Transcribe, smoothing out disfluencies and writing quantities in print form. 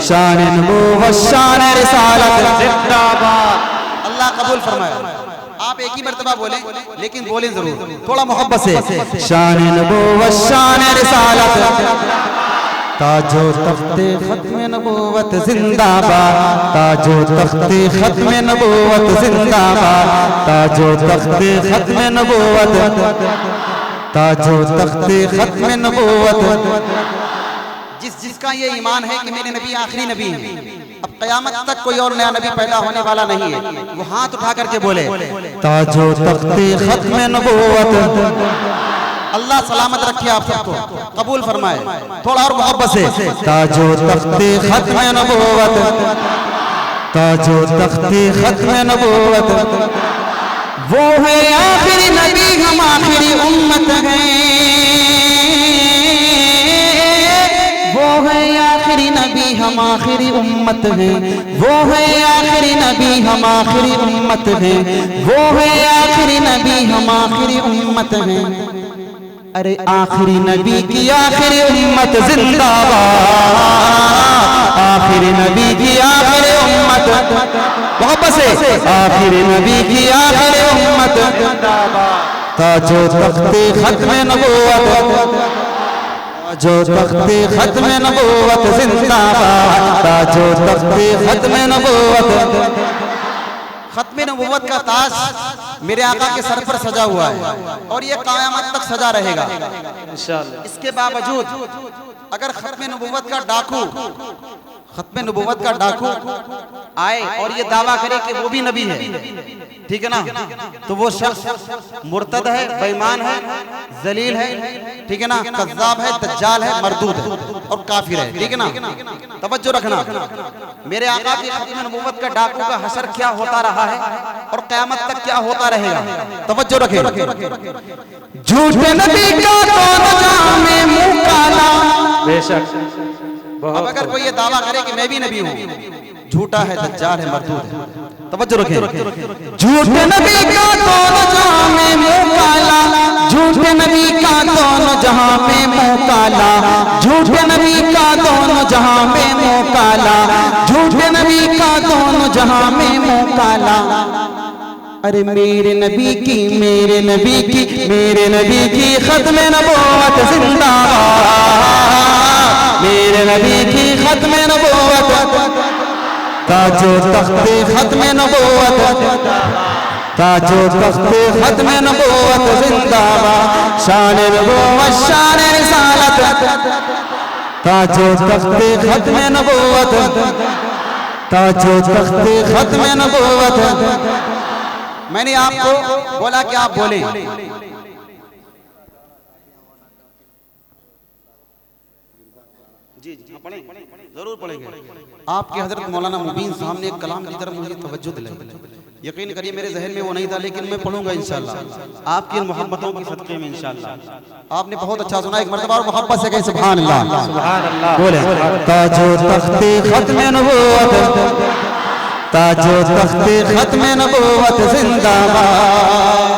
شان نبوت شان رسالت زندہ باد. اللہ قبول فرمائے. آپ ایک ہی مرتبہ بولیں لیکن بولیں ضرور تھوڑا محبت سے. شان نبوت شان رسالت تاج و تخت ختم نبوت زندہ باد. تاج و تخت ختم نبوت زندہ باد. تاج و تخت ختم نبوت. تاج و تخت ختم نبوت. جس کا یہ ایمان ہے کہ میرے نبی آخری نبی ہیں, اب قیامت تک کوئی اور نیا نبی پیدا ہونے والا نہیں ہے, وہ ہاتھ اٹھا کر کے بولے تاج و تخت ختم نبوت. اللہ سلامت رکھے آپ سب کو, قبول فرمائے. تھوڑا اور محبت سے. تاج و تخت ختم نبوت. تاج و تخت ختم نبوت. وہ ہے آخری نبی, ہم آخری امت ہیں. وہ ہے آخری نبی, ہم آخری امت ہیں. وہ ہے آخری نبی, ہم آخری امت ہیں. وہ ہے آخری نبی, ہم آخری امت ہیں. ارے آخری نبی کی آخری امت زندہ باد. آخری نبی کی آخری امت محبت سے. آخری نبی کی آخری امت زندہ باد. تاج و تخت ختم نبوت. تاج و تخت ختم نبوت زندہ باد. تاج و تخت ختم نبوت. ختم نبوت کا تاج میرے آقا کے سر پر سجا ہوا ہے اور یہ قیامت تک سجا رہے گا انشاءاللہ. اس کے باوجود اگر ختم نبوت کا ڈاکو آئے اور یہ دعویٰ کرے کہ وہ بھی نبی ہے, ٹھیک ہے نا, تو وہ شخص مرتد ہے, بے ایمان ہے, ذلیل ہے, ٹھیک ہے نا, کذاب ہے, دجال ہے, مردود ہے اور کافر ہے, ٹھیک ہے نا. توجہ رکھنا, میرے آقا کی ختم نبوت کا ڈاکو کا حشر کیا ہوتا رہا ہے اور قیامت تک کیا ہوتا رہے گا. توجہ رکھیں. جھوٹے نبی کا تو نجام منہ کالا. بے شک. اب اگر کوئی یہ دعویٰ کرے کہ میں بھی نبی ہوں, جھوٹا ہے, دجال ہے, مردود ہے. توجہ رکھیں. جھوٹے نبی کا دونوں جہاں میں منہ کالا. جھوٹے نبی کا دونوں جہاں میں منہ کالا. جھوٹے نبی کا دونوں جہاں میں منہ کالا. جھوٹے نبی کا دونوں جہاں میں منہ کالا. ارے میرے نبی کی ختم نبوت زندہ باد. میرے نبی کی ختم نبوت. تاج و تخت ختم نبوت. تاج و تخت ختم نبوت زندہ باد. شان نبوت شان رسالت. تاج و تخت ختم نبوت. تاج و تخت ختم نبوت. میں نے آپ کو بولا کہ آپ بولیں. جی پڑھیں, ضرور پڑھیں گے. آپ کے حضرت مولانا مبین صاحب نے ایک کلام کی طرف مجھے توجہ دلائی. یقین کریے میرے ذہن میں وہ نہیں تھا, لیکن میں پڑھوں گا انشاءاللہ آپ کی محبتوں کی صدقے میں انشاءاللہ. آپ نے بہت اچھا سنا, ایک مرتبہ اور محبت سے کہیں سبحان اللہ. سبحان اللہ. بولیں تاج و تخت ختم نبوت. تاج و تخت ختم نبوت زندہ باد.